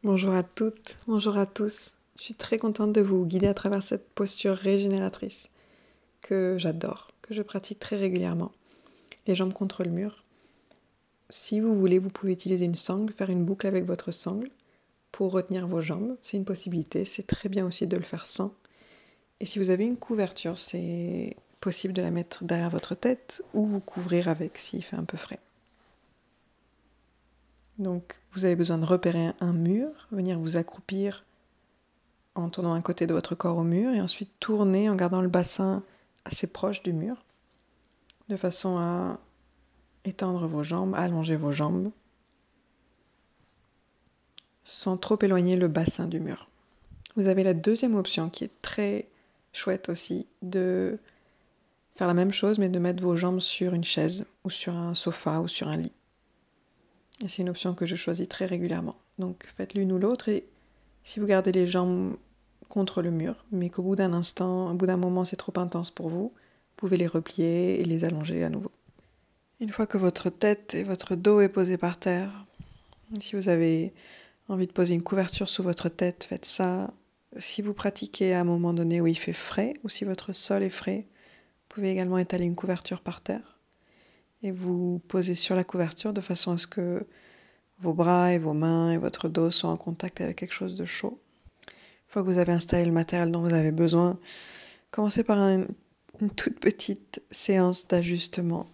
Bonjour à toutes, bonjour à tous. Je suis très contente de vous guider à travers cette posture régénératrice que j'adore, que je pratique très régulièrement. Les jambes contre le mur. Si vous voulez, vous pouvez utiliser une sangle, faire une boucle avec votre sangle pour retenir vos jambes. C'est une possibilité, c'est très bien aussi de le faire sans. Et si vous avez une couverture, c'est possible de la mettre derrière votre tête ou vous couvrir avec s'il fait un peu frais. Donc vous avez besoin de repérer un mur, venir vous accroupir en tournant un côté de votre corps au mur et ensuite tourner en gardant le bassin assez proche du mur de façon à étendre vos jambes, allonger vos jambes sans trop éloigner le bassin du mur. Vous avez la deuxième option qui est très chouette aussi, de faire la même chose mais de mettre vos jambes sur une chaise ou sur un sofa ou sur un lit. Et c'est une option que je choisis très régulièrement. Donc faites l'une ou l'autre et si vous gardez les jambes contre le mur, mais qu'au bout d'un instant, au bout d'un moment c'est trop intense pour vous, vous pouvez les replier et les allonger à nouveau. Une fois que votre tête et votre dos est posé par terre, si vous avez envie de poser une couverture sous votre tête, faites ça. Si vous pratiquez à un moment donné où il fait frais, ou si votre sol est frais, vous pouvez également étaler une couverture par terre et vous posez sur la couverture de façon à ce que vos bras et vos mains et votre dos soient en contact avec quelque chose de chaud. Une fois que vous avez installé le matériel dont vous avez besoin, commencez par une toute petite séance d'ajustement.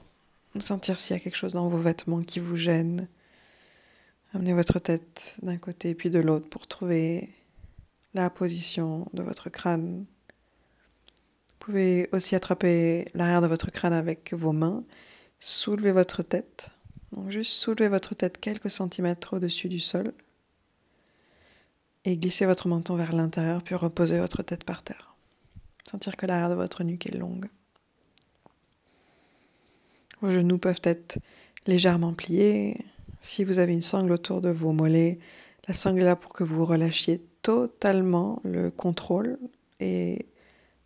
Sentir s'il y a quelque chose dans vos vêtements qui vous gêne. Amenez votre tête d'un côté puis de l'autre pour trouver la position de votre crâne. Vous pouvez aussi attraper l'arrière de votre crâne avec vos mains. Soulevez votre tête. Donc juste soulevez votre tête quelques centimètres au-dessus du sol. Et glissez votre menton vers l'intérieur, puis reposez votre tête par terre. Sentir que l'arrière de votre nuque est longue. Vos genoux peuvent être légèrement pliés. Si vous avez une sangle autour de vos mollets, la sangle est là pour que vous relâchiez totalement le contrôle et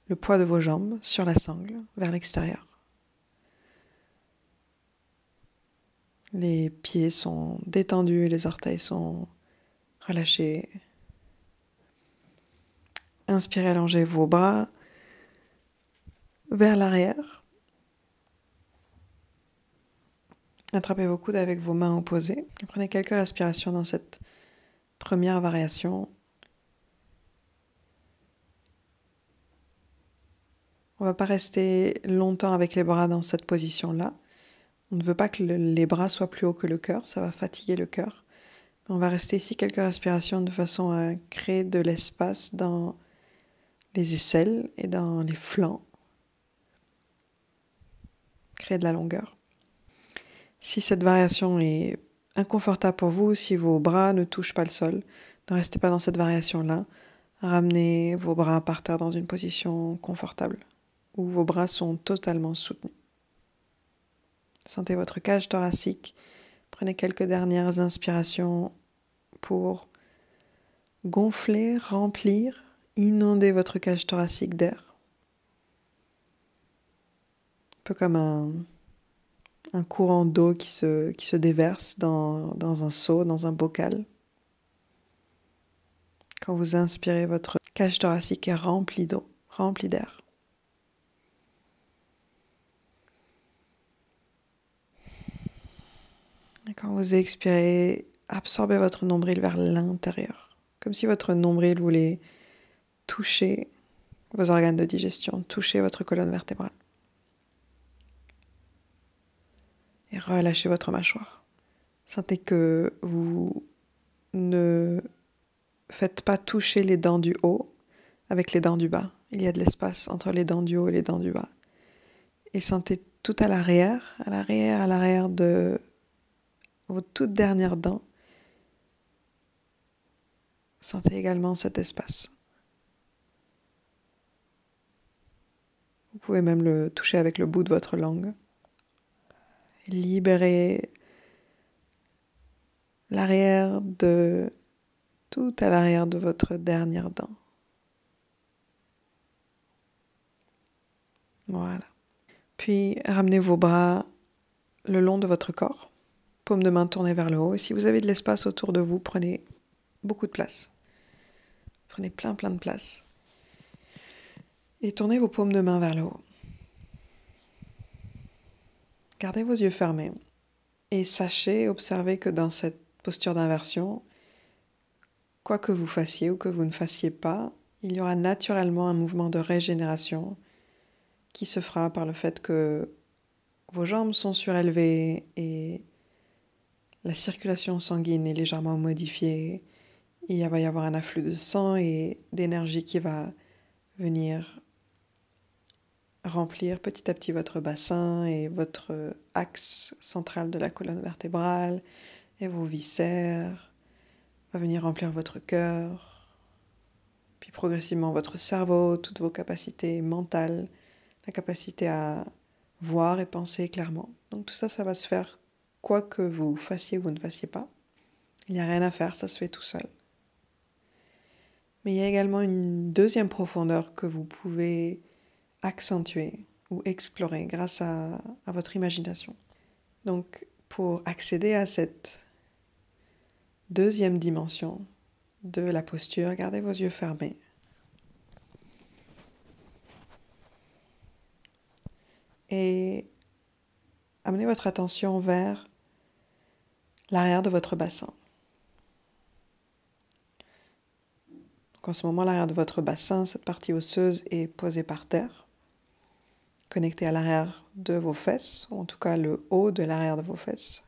le poids de vos jambes sur la sangle vers l'extérieur. Les pieds sont détendus, les orteils sont relâchés. Inspirez, allongez vos bras vers l'arrière. Attrapez vos coudes avec vos mains opposées. Prenez quelques respirations dans cette première variation. On ne va pas rester longtemps avec les bras dans cette position-là. On ne veut pas que les bras soient plus hauts que le cœur, ça va fatiguer le cœur. On va rester ici quelques respirations de façon à créer de l'espace dans les aisselles et dans les flancs. Créer de la longueur. Si cette variation est inconfortable pour vous, si vos bras ne touchent pas le sol, ne restez pas dans cette variation-là. Ramenez vos bras par terre dans une position confortable, où vos bras sont totalement soutenus. Sentez votre cage thoracique. Prenez quelques dernières inspirations pour gonfler, remplir, inonder votre cage thoracique d'air. Un peu comme un courant d'eau qui se déverse dans un seau, dans un bocal. Quand vous inspirez, votre cage thoracique est remplie d'eau, remplie d'air. Et quand vous expirez, absorbez votre nombril vers l'intérieur. Comme si votre nombril voulait toucher vos organes de digestion, toucher votre colonne vertébrale. Et relâchez votre mâchoire. Sentez que vous ne faites pas toucher les dents du haut avec les dents du bas. Il y a de l'espace entre les dents du haut et les dents du bas. Et sentez tout à l'arrière de vos toutes dernières dents. Sentez également cet espace. Vous pouvez même le toucher avec le bout de votre langue. Libérez tout à l'arrière de votre dernière dent. Voilà. Puis ramenez vos bras le long de votre corps, paume de main tournée vers le haut. Et si vous avez de l'espace autour de vous, prenez beaucoup de place. Prenez plein de place. Et tournez vos paumes de main vers le haut. Gardez vos yeux fermés. Et sachez, observez que dans cette posture d'inversion, quoi que vous fassiez ou que vous ne fassiez pas, il y aura naturellement un mouvement de régénération qui se fera par le fait que vos jambes sont surélevées et la circulation sanguine est légèrement modifiée. Il va y avoir un afflux de sang et d'énergie qui va venir remplir petit à petit votre bassin et votre axe central de la colonne vertébrale et vos viscères, va venir remplir votre cœur, puis progressivement votre cerveau, toutes vos capacités mentales, la capacité à voir et penser clairement. Donc tout ça, ça va se faire quoi que vous fassiez ou vous ne fassiez pas. Il n'y a rien à faire, ça se fait tout seul. Mais il y a également une deuxième profondeur que vous pouvez accentuer ou explorer grâce à votre imagination. Donc, pour accéder à cette deuxième dimension de la posture, gardez vos yeux fermés. Et amenez votre attention vers l'arrière de votre bassin. Donc, en ce moment, l'arrière de votre bassin, cette partie osseuse est posée par terre, connectée à l'arrière de vos fesses, ou en tout cas le haut de l'arrière de vos fesses.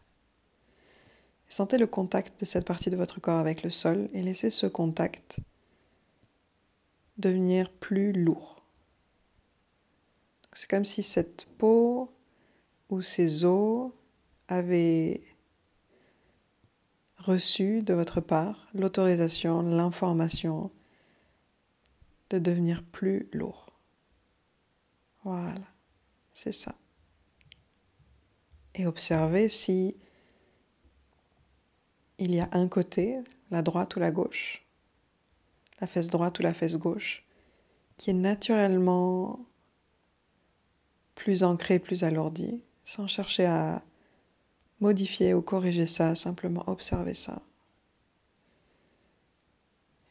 Sentez le contact de cette partie de votre corps avec le sol et laissez ce contact devenir plus lourd. C'est comme si cette peau ou ces os avaient reçu de votre part l'autorisation, l'information de devenir plus lourd. Voilà, c'est ça. Et observez si il y a un côté, la droite ou la gauche, la fesse droite ou la fesse gauche, qui est naturellement plus ancré, plus alourdi, sans chercher à modifier ou corriger ça, simplement observer ça.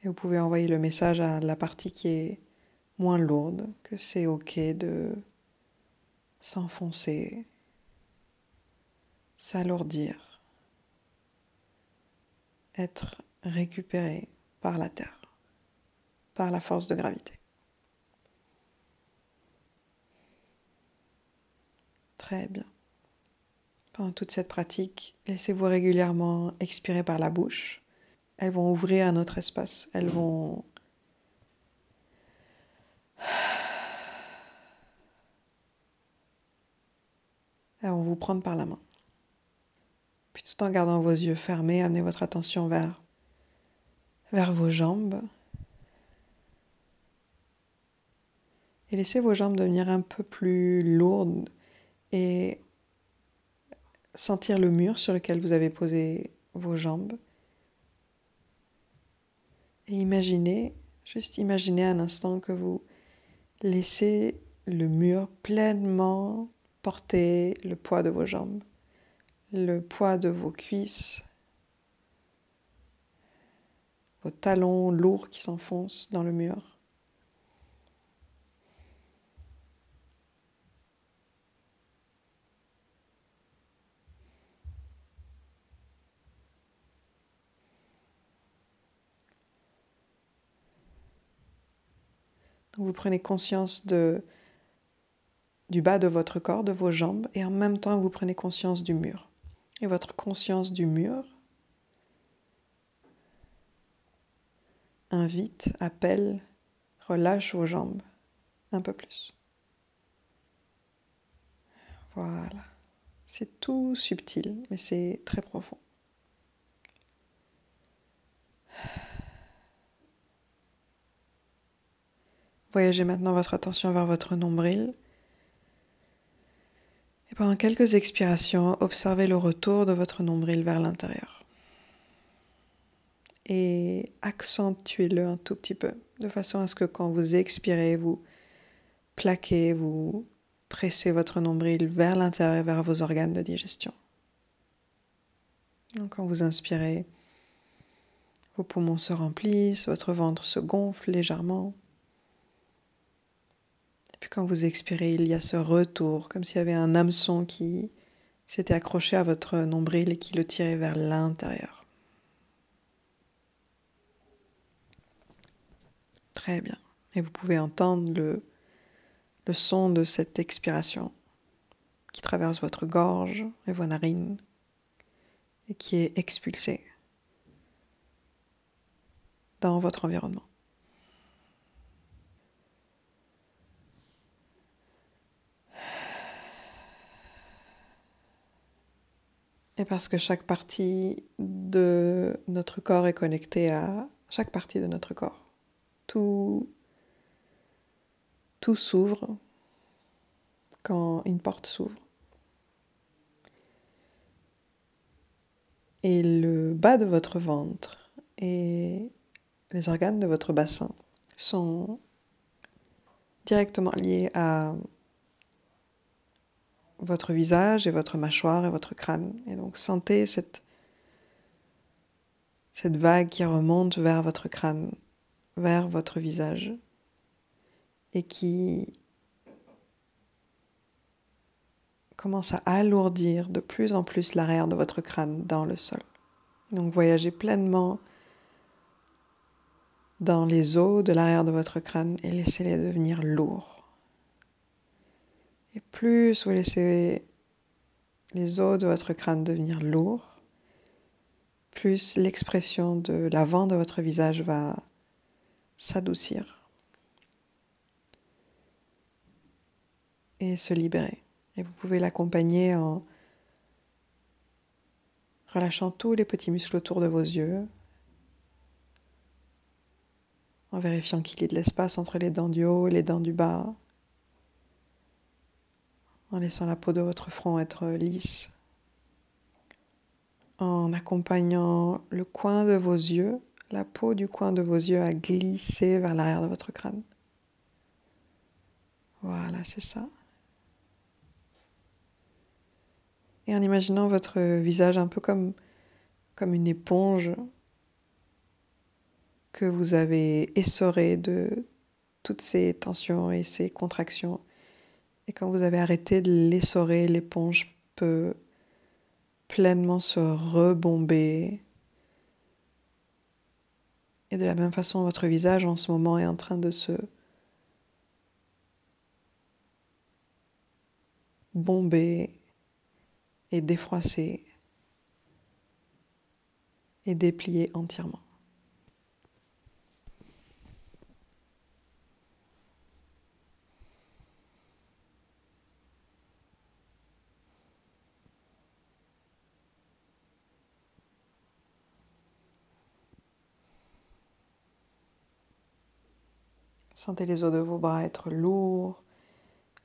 Et vous pouvez envoyer le message à la partie qui est moins lourde, que c'est ok de s'enfoncer, s'alourdir, être récupéré par la terre, par la force de gravité. Très bien. Pendant toute cette pratique, laissez-vous régulièrement expirer par la bouche. Elles vont ouvrir un autre espace. Elles vont vous prendre par la main. Puis tout en gardant vos yeux fermés, amenez votre attention vers vos jambes. Et laissez vos jambes devenir un peu plus lourdes et sentir le mur sur lequel vous avez posé vos jambes. Et juste imaginez un instant que vous laissez le mur pleinement porter le poids de vos jambes, le poids de vos cuisses, vos talons lourds qui s'enfoncent dans le mur. Donc vous prenez conscience du bas de votre corps, de vos jambes, et en même temps vous prenez conscience du mur. Et votre conscience du mur invite, appelle, relâche vos jambes un peu plus. Voilà. C'est tout subtil, mais c'est très profond. Voyagez maintenant votre attention vers votre nombril. Et pendant quelques expirations, observez le retour de votre nombril vers l'intérieur. Et accentuez-le un tout petit peu, de façon à ce que quand vous expirez, vous plaquez, vous pressez votre nombril vers l'intérieur, vers vos organes de digestion. Donc quand vous inspirez, Vos poumons se remplissent, votre ventre se gonfle légèrement. Et puis quand vous expirez, il y a ce retour, comme s'il y avait un hameçon qui s'était accroché à votre nombril et qui le tirait vers l'intérieur. Très bien. Et vous pouvez entendre le son de cette expiration qui traverse votre gorge et vos narines et qui est expulsée dans votre environnement. Et parce que chaque partie de notre corps est connectée à chaque partie de notre corps. Tout s'ouvre quand une porte s'ouvre. Et le bas de votre ventre et les organes de votre bassin sont directement liés à votre visage et votre mâchoire et votre crâne. Et donc sentez cette vague qui remonte vers votre crâne, vers votre visage et qui commence à alourdir de plus en plus l'arrière de votre crâne dans le sol. Donc voyagez pleinement dans les os de l'arrière de votre crâne et laissez-les devenir lourds. Et plus vous laissez les os de votre crâne devenir lourds, plus l'expression de l'avant de votre visage va s'adoucir et se libérer. Et vous pouvez l'accompagner en relâchant tous les petits muscles autour de vos yeux, en vérifiant qu'il y ait de l'espace entre les dents du haut et les dents du bas, en laissant la peau de votre front être lisse, en accompagnant le coin de vos yeux, la peau du coin de vos yeux à glisser vers l'arrière de votre crâne. Voilà, c'est ça. Et en imaginant votre visage un peu comme une éponge que vous avez essorée de toutes ces tensions et ces contractions. Et quand vous avez arrêté de l'essorer, l'éponge peut pleinement se rebomber. Et de la même façon, votre visage en ce moment est en train de se bomber et défroisser et déplier entièrement. Sentez les os de vos bras être lourds,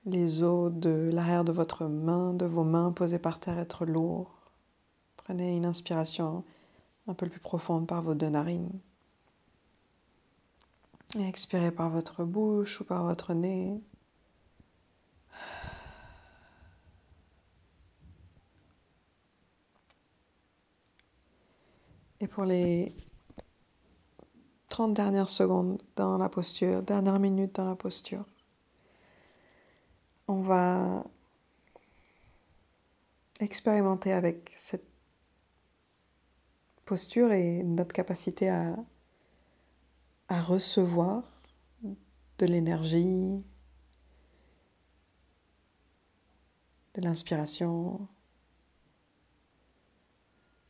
les os de l'arrière de votre main, de vos mains posées par terre être lourds. Prenez une inspiration un peu plus profonde par vos deux narines. Et expirez par votre bouche ou par votre nez. Et pour les 30 dernières secondes dans la posture, dernière minute dans la posture, on va expérimenter avec cette posture et notre capacité à recevoir de l'énergie, de l'inspiration,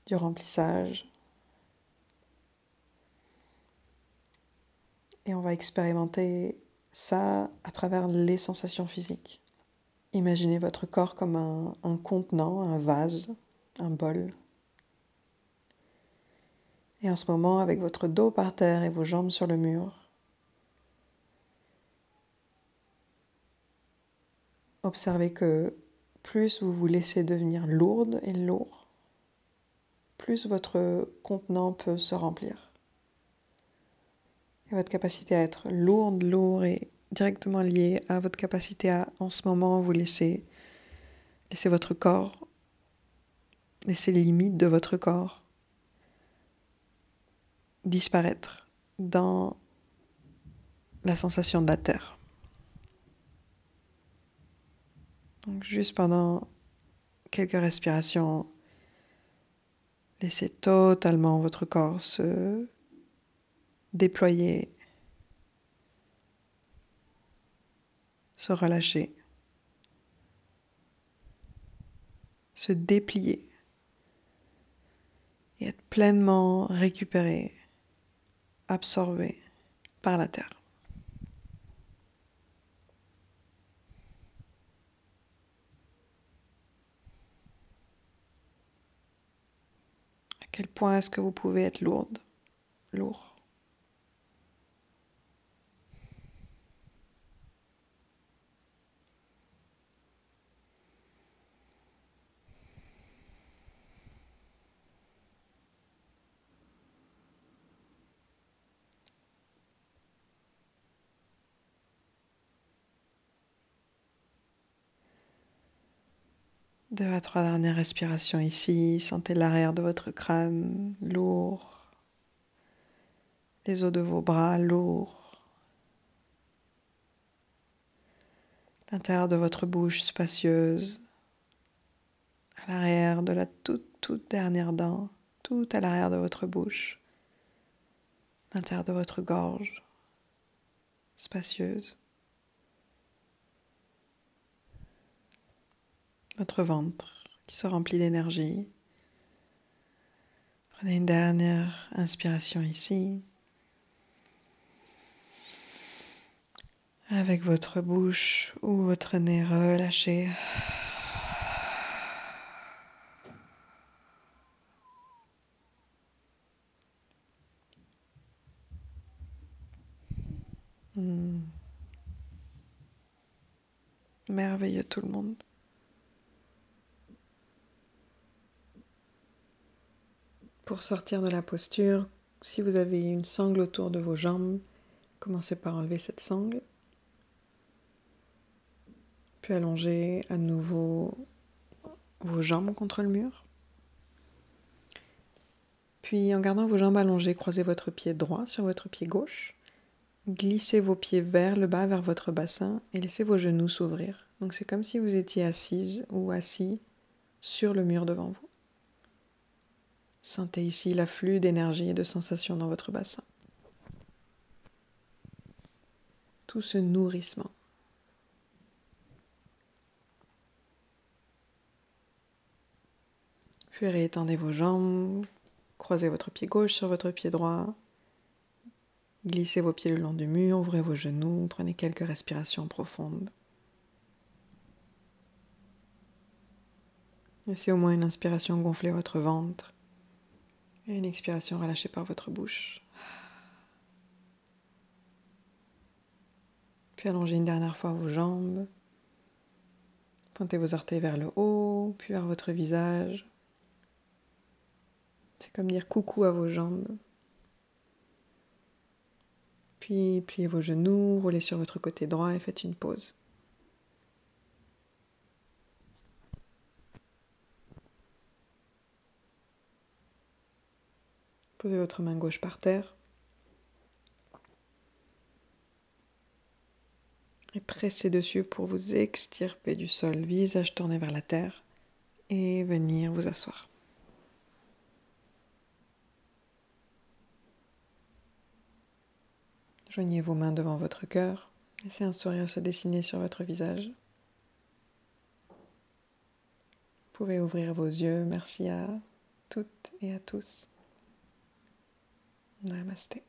du remplissage. Et on va expérimenter ça à travers les sensations physiques. Imaginez votre corps comme un contenant, un vase, un bol. Et en ce moment, avec votre dos par terre et vos jambes sur le mur, observez que plus vous vous laissez devenir lourde et lourd, plus votre contenant peut se remplir. Et votre capacité à être lourd est directement liée à votre capacité à, en ce moment, vous laisser votre corps, laisser les limites de votre corps disparaître dans la sensation de la terre. Donc juste pendant quelques respirations, laissez totalement votre corps se déployer, se relâcher, se déplier et être pleinement récupéré, absorbé par la terre. À quel point est-ce que vous pouvez être lourd? Deux à trois dernières respirations ici. Sentez l'arrière de votre crâne lourd, les os de vos bras lourds, l'intérieur de votre bouche spacieuse, à l'arrière de la toute dernière dent, tout à l'arrière de votre bouche, l'intérieur de votre gorge spacieuse, votre ventre qui se remplit d'énergie. Prenez une dernière inspiration ici. Avec votre bouche ou votre nez relâché. Merveilleux tout le monde. Pour sortir de la posture, si vous avez une sangle autour de vos jambes, commencez par enlever cette sangle. Puis allongez à nouveau vos jambes contre le mur. Puis en gardant vos jambes allongées, croisez votre pied droit sur votre pied gauche. Glissez vos pieds vers le bas, vers votre bassin et laissez vos genoux s'ouvrir. Donc c'est comme si vous étiez assise ou assis sur le mur devant vous. Sentez ici l'afflux d'énergie et de sensations dans votre bassin. Tout ce nourrissement. Puis réétendez vos jambes, croisez votre pied gauche sur votre pied droit, glissez vos pieds le long du mur, ouvrez vos genoux, prenez quelques respirations profondes. Laissez au moins une inspiration gonfler votre ventre et une expiration relâchée par votre bouche. Puis allongez une dernière fois vos jambes, pointez vos orteils vers le haut, puis vers votre visage. C'est comme dire coucou à vos jambes. Puis pliez vos genoux, roulez sur votre côté droit et faites une pause. Posez votre main gauche par terre. Et pressez dessus pour vous extirper du sol, visage tourné vers la terre, et venir vous asseoir. Joignez vos mains devant votre cœur, laissez un sourire se dessiner sur votre visage. Vous pouvez ouvrir vos yeux, merci à toutes et à tous. Namasté.